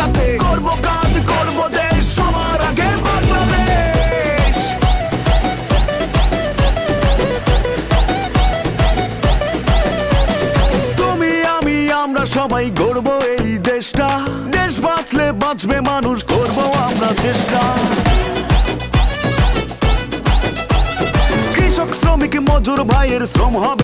একসাথে করব কাজ করব দেশ সবার আগে বাংলাদেশ। তুমি আমি আমরা সবাই গর্ব এই দেশটা, দেশ বাঁচলে বাঁচবে মানুষ, করব আমরা চেষ্টা। কৃষক শ্রমিক মজুর ভাইয়ের শ্রম হবে